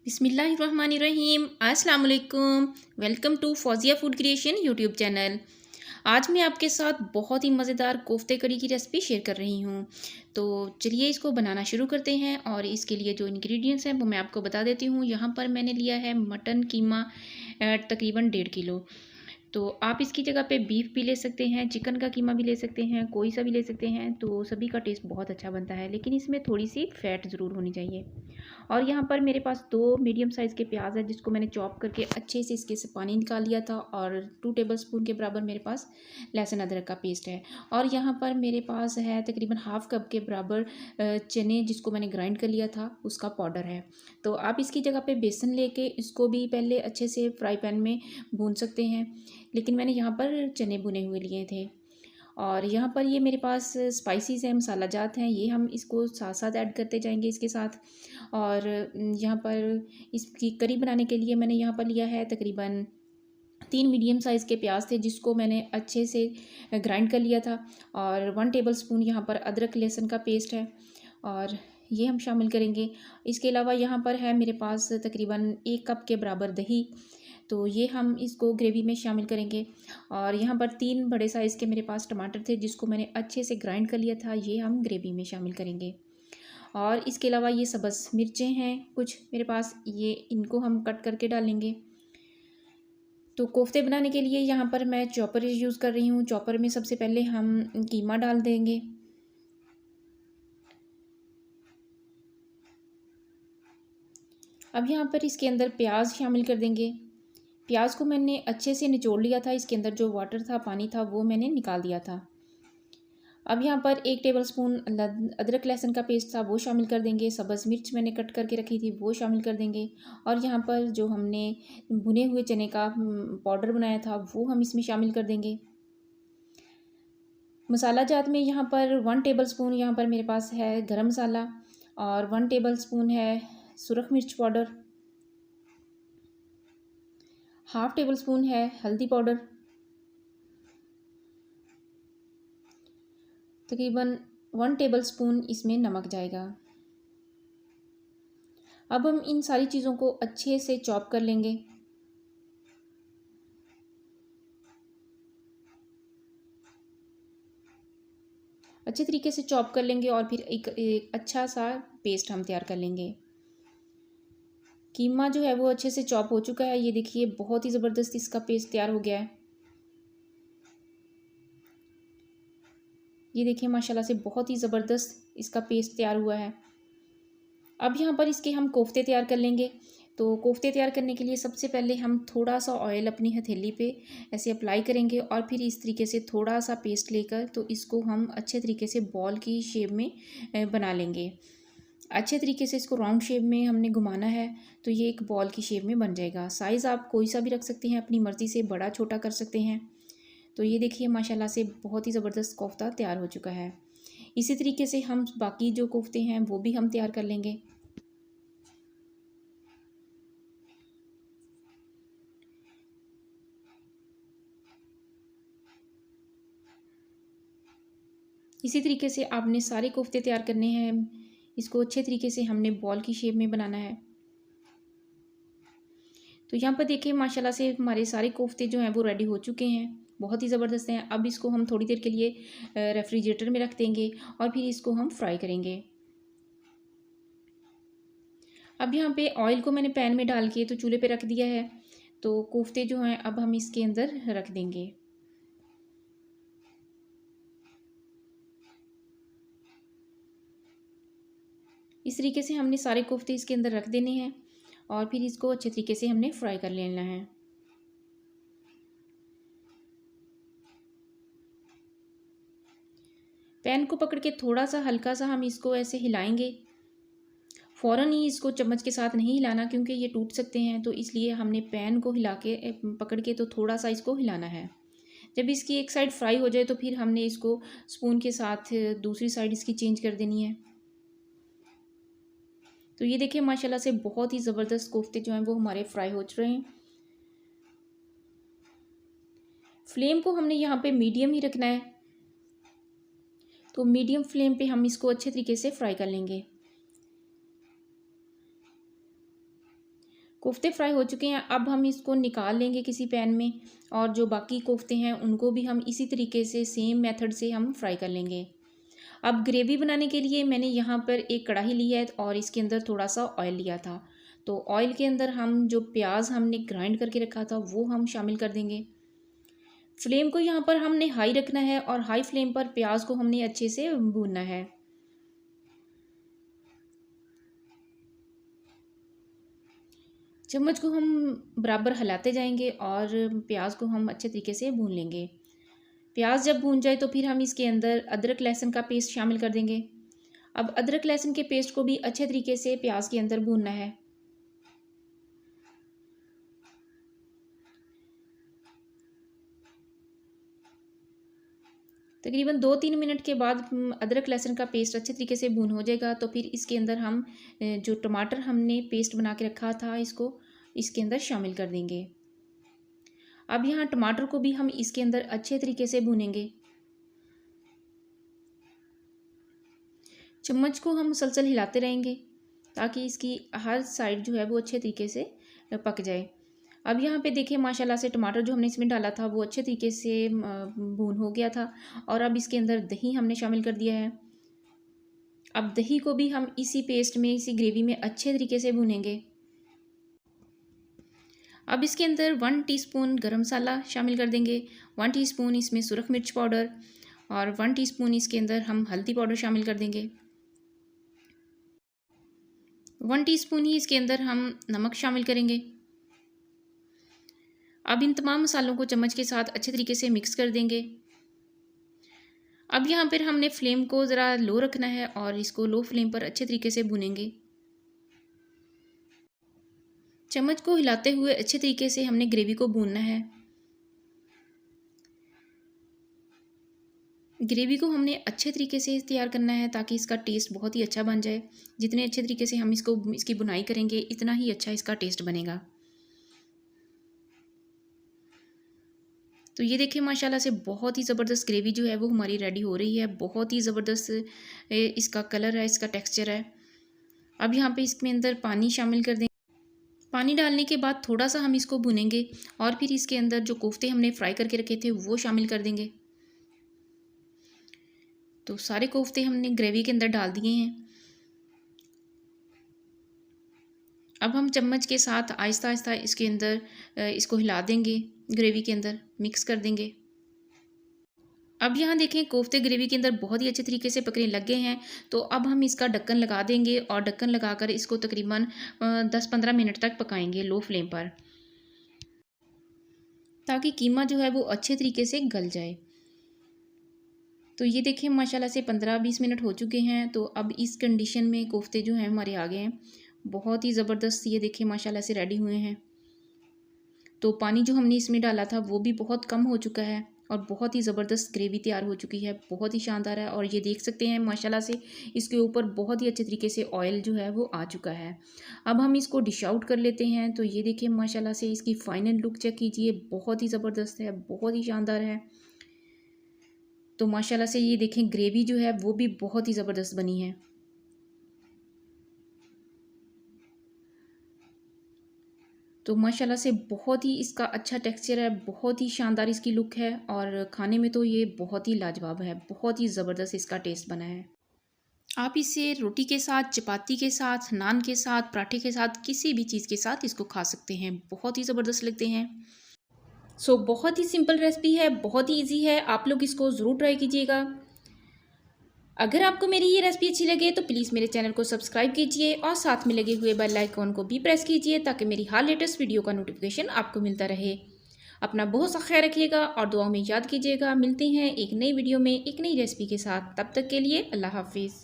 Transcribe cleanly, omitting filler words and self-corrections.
बिस्मिल्लाहिर्रहमानिर्रहीम। अस्सलाम वालेकुम। Welcome to Fauzia food creation YouTube channel. आज मैं आपके साथ बहुत ही मज़ेदार कोफ्ते करी की रेसिपी शेयर कर रही हूँ। तो चलिए इसको बनाना शुरू करते हैं। और इसके लिए जो इंग्रेडिएंट्स हैं वो मैं आपको बता देती हूँ। यहाँ पर मैंने लिया है मटन कीमा तकरीबन 1.5 किलो। तो आप इसकी जगह पे बीफ भी ले सकते हैं, चिकन का कीमा भी ले सकते हैं, कोई सा भी ले सकते हैं। तो सभी का टेस्ट बहुत अच्छा बनता है, लेकिन इसमें थोड़ी सी फ़ैट ज़रूर होनी चाहिए। और यहाँ पर मेरे पास 2 मीडियम साइज़ के प्याज है, जिसको मैंने चॉप करके अच्छे से इसके से पानी निकाल लिया था। और 2 टेबलस्पून के बराबर मेरे पास लहसुन अदरक का पेस्ट है। और यहाँ पर मेरे पास है तकरीबन हाफ़ कप के बराबर चने, जिसको मैंने ग्राइंड कर लिया था, उसका पाउडर है। तो आप इसकी जगह पे बेसन लेके इसको भी पहले अच्छे से फ्राई पैन में भून सकते हैं, लेकिन मैंने यहाँ पर चने भुने हुए लिए थे। और यहाँ पर ये मेरे पास स्पाइसेस हैं, मसाला जात हैं, ये हम इसको साथ साथ ऐड करते जाएंगे इसके साथ। और यहाँ पर इसकी करी बनाने के लिए मैंने यहाँ पर लिया है तकरीबन 3 मीडियम साइज़ के प्याज थे, जिसको मैंने अच्छे से ग्राइंड कर लिया था। और 1 टेबलस्पून यहाँ पर अदरक लहसुन का पेस्ट है, और ये हम शामिल करेंगे। इसके अलावा यहाँ पर है मेरे पास तकरीबन 1 कप के बराबर दही, तो ये हम इसको ग्रेवी में शामिल करेंगे। और यहाँ पर 3 बड़े साइज़ के मेरे पास टमाटर थे, जिसको मैंने अच्छे से ग्राइंड कर लिया था, ये हम ग्रेवी में शामिल करेंगे। और इसके अलावा ये सब्ज़ मिर्चें हैं कुछ मेरे पास, ये इनको हम कट करके डालेंगे। तो कोफ्ते बनाने के लिए यहाँ पर मैं चॉपर यूज़ कर रही हूँ। चॉपर में सबसे पहले हम कीमा डाल देंगे। अब यहाँ पर इसके अंदर प्याज शामिल कर देंगे। प्याज को मैंने अच्छे से निचोड़ लिया था, इसके अंदर जो वाटर था, पानी था, वो मैंने निकाल दिया था। अब यहाँ पर 1 टेबलस्पून अदरक लहसुन का पेस्ट था, वो शामिल कर देंगे। सब्ज़ मिर्च मैंने कट करके रखी थी, वो शामिल कर देंगे। और यहाँ पर जो हमने भुने हुए चने का पाउडर बनाया था, वो हम इसमें शामिल कर देंगे। मसाला जात में यहाँ पर 1 टेबलस्पून यहाँ पर मेरे पास है गरम मसाला, और 1 टेबलस्पून है सुरख मिर्च पाउडर, हाफ़ टेबल स्पून है हल्दी पाउडर, तकरीबन 1 टेबलस्पून इसमें नमक जाएगा। अब हम इन सारी चीज़ों को अच्छे से चॉप कर लेंगे। अच्छे तरीके से चॉप कर लेंगे, और फिर एक अच्छा सा पेस्ट हम तैयार कर लेंगे। कीमा जो है वो अच्छे से चॉप हो चुका है, ये देखिए बहुत ही ज़बरदस्त इसका पेस्ट तैयार हो गया है। ये देखिए माशाल्लाह से बहुत ही ज़बरदस्त इसका पेस्ट तैयार हुआ है। अब यहाँ पर इसके हम कोफ्ते तैयार कर लेंगे। तो कोफ्ते तैयार करने के लिए सबसे पहले हम थोड़ा सा ऑयल अपनी हथेली पे ऐसे अप्लाई करेंगे, और फिर इस तरीके से थोड़ा सा पेस्ट लेकर तो इसको हम अच्छे तरीके से बॉल की शेप में बना लेंगे। अच्छे तरीके से इसको राउंड शेप में हमने घुमाना है, तो ये एक बॉल की शेप में बन जाएगा। साइज़ आप कोई सा भी रख सकते हैं, अपनी मर्ज़ी से बड़ा छोटा कर सकते हैं। तो ये देखिए माशाल्लाह से बहुत ही ज़बरदस्त कोफ्ता तैयार हो चुका है। इसी तरीके से हम बाकी जो कोफ्ते हैं वो भी हम तैयार कर लेंगे। इसी तरीके से आपने सारे कोफ्ते तैयार करने हैं। इसको अच्छे तरीके से हमने बॉल की शेप में बनाना है। तो यहाँ पर देखिए माशाल्लाह से हमारे सारे कोफ्ते जो हैं वो रेडी हो चुके हैं, बहुत ही ज़बरदस्त हैं। अब इसको हम थोड़ी देर के लिए रेफ्रिजरेटर में रख देंगे, और फिर इसको हम फ्राई करेंगे। अब यहाँ पे ऑयल को मैंने पैन में डाल के तो चूल्हे पे रख दिया है। तो कोफ्ते जो हैं अब हम इसके अंदर रख देंगे। इस तरीके से हमने सारे कोफ्ते इसके अंदर रख देने हैं, और फिर इसको अच्छे तरीके से हमने फ्राई कर लेना है। पैन को पकड़ के थोड़ा सा हल्का सा हम इसको ऐसे हिलाएंगे। फ़ौरन ही इसको चम्मच के साथ नहीं हिलाना, क्योंकि ये टूट सकते हैं। तो इसलिए हमने पैन को हिला के पकड़ के तो थोड़ा सा इसको हिलाना है। जब इसकी एक साइड फ्राई हो जाए तो फिर हमने इसको स्पून के साथ दूसरी साइड इसकी चेंज कर देनी है। तो ये देखिए माशाल्लाह से बहुत ही ज़बरदस्त कोफ्ते जो हैं वो हमारे फ्राई हो रहे हैं। फ्लेम को हमने यहाँ पे मीडियम ही रखना है। तो मीडियम फ्लेम पे हम इसको अच्छे तरीके से फ्राई कर लेंगे। कोफ्ते फ्राई हो चुके हैं। अब हम इसको निकाल लेंगे किसी पैन में, और जो बाकी कोफ्ते हैं उनको भी हम इसी तरीके से सेम मेथड से हम फ्राई कर लेंगे। अब ग्रेवी बनाने के लिए मैंने यहाँ पर एक कढ़ाई ली है और इसके अंदर थोड़ा सा ऑयल लिया था। तो ऑयल के अंदर हम जो प्याज हमने ग्राइंड करके रखा था वो हम शामिल कर देंगे। फ्लेम को यहाँ पर हमने हाई रखना है और हाई फ्लेम पर प्याज को हमने अच्छे से भूनना है। चम्मच को हम बराबर हिलाते जाएंगे और प्याज को हम अच्छे तरीके से भून लेंगे। प्याज जब भून जाए तो फिर हम इसके अंदर अदरक लहसुन का पेस्ट शामिल कर देंगे। अब अदरक लहसुन के पेस्ट को भी अच्छे तरीके से प्याज के अंदर भूनना है। तकरीबन 2-3 मिनट के बाद अदरक लहसुन का पेस्ट अच्छे तरीके से भून हो जाएगा तो फिर इसके अंदर हम जो टमाटर हमने पेस्ट बना के रखा था इसको इसके अंदर शामिल कर देंगे। अब यहाँ टमाटर को भी हम इसके अंदर अच्छे तरीके से भूनेंगे। चम्मच को हम मुसलसल हिलाते रहेंगे ताकि इसकी हर साइड जो है वो अच्छे तरीके से पक जाए। अब यहाँ पे देखिए माशाल्लाह से टमाटर जो हमने इसमें डाला था वो अच्छे तरीके से भून हो गया था। और अब इसके अंदर दही हमने शामिल कर दिया है। अब दही को भी हम इसी पेस्ट में, इसी ग्रेवी में अच्छे तरीके से भूनेंगे। अब इसके अंदर 1 टीस्पून गरम मसाला शामिल कर देंगे, 1 टीस्पून इसमें सुरख मिर्च पाउडर और 1 टीस्पून इसके अंदर हम हल्दी पाउडर शामिल कर देंगे। 1 टीस्पून ही इसके अंदर हम नमक शामिल करेंगे। अब इन तमाम मसालों को चम्मच के साथ अच्छे तरीके से मिक्स कर देंगे। अब यहाँ पर हमने फ्लेम को ज़रा लो रखना है और इसको लो फ्लेम पर अच्छे तरीके से भूनेंगे। चम्मच को हिलाते हुए अच्छे तरीके से हमने ग्रेवी को भूनना है। ग्रेवी को हमने अच्छे तरीके से तैयार करना है ताकि इसका टेस्ट बहुत ही अच्छा बन जाए। जितने अच्छे तरीके से हम इसकी बुनाई करेंगे इतना ही अच्छा इसका टेस्ट बनेगा। तो ये देखिए माशाल्लाह से बहुत ही ज़बरदस्त ग्रेवी जो है वो हमारी रेडी हो रही है। बहुत ही ज़बरदस्त इसका कलर है, इसका टेक्सचर है। अब यहाँ पे इसके अंदर पानी शामिल कर देंगे। पानी डालने के बाद थोड़ा सा हम इसको भुनेंगे और फिर इसके अंदर जो कोफ्ते हमने फ्राई करके रखे थे वो शामिल कर देंगे। तो सारे कोफ्ते हमने ग्रेवी के अंदर डाल दिए हैं। अब हम चम्मच के साथ आहिस्ता आहिस्ता इसके अंदर इसको हिला देंगे, ग्रेवी के अंदर मिक्स कर देंगे। अब यहाँ देखें कोफ्ते ग्रेवी के अंदर बहुत ही अच्छे तरीके से पकने लग गए हैं। तो अब हम इसका ढक्कन लगा देंगे और ढक्कन लगाकर इसको तकरीबन 10-15 मिनट तक पकाएंगे लो फ्लेम पर, ताकि कीमा जो है वो अच्छे तरीके से गल जाए। तो ये देखें माशाल्लाह से 15-20 मिनट हो चुके हैं। तो अब इस कंडीशन में कोफ्ते जो हैं हमारे आ गए हैं। बहुत ही ज़बरदस्त ये देखें माशाल्लाह से रेडी हुए हैं। तो पानी जो हमने इसमें डाला था वो भी बहुत कम हो चुका है और बहुत ही ज़बरदस्त ग्रेवी तैयार हो चुकी है। बहुत ही शानदार है। और ये देख सकते हैं माशाल्लाह से इसके ऊपर बहुत ही अच्छे तरीके से ऑयल जो है वो आ चुका है। अब हम इसको डिश आउट कर लेते हैं। तो ये देखिए माशाल्लाह से इसकी फ़ाइनल लुक चेक कीजिए, बहुत ही ज़बरदस्त है, बहुत ही शानदार है। तो माशाल्लाह से ये देखें ग्रेवी जो है वो भी बहुत ही ज़बरदस्त बनी है। तो माशाल्लाह से बहुत ही इसका अच्छा टेक्सचर है, बहुत ही शानदार इसकी लुक है और खाने में तो ये बहुत ही लाजवाब है। बहुत ही ज़बरदस्त इसका टेस्ट बना है। आप इसे रोटी के साथ, चपाती के साथ, नान के साथ, पराठे के साथ, किसी भी चीज़ के साथ इसको खा सकते हैं। बहुत ही ज़बरदस्त लगते हैं। बहुत ही सिंपल रेसिपी है, बहुत ही ईजी है। आप लोग इसको ज़रूर ट्राई कीजिएगा। अगर आपको मेरी ये रेसिपी अच्छी लगे तो प्लीज़ मेरे चैनल को सब्सक्राइब कीजिए और साथ में लगे हुए बेल आइकॉन को भी प्रेस कीजिए ताकि मेरी हर लेटेस्ट वीडियो का नोटिफिकेशन आपको मिलता रहे। अपना बहुत सा ख्याल रखिएगा और दुआ में याद कीजिएगा। मिलते हैं एक नई वीडियो में एक नई रेसिपी के साथ। तब तक के लिए अल्लाह हाफिज़।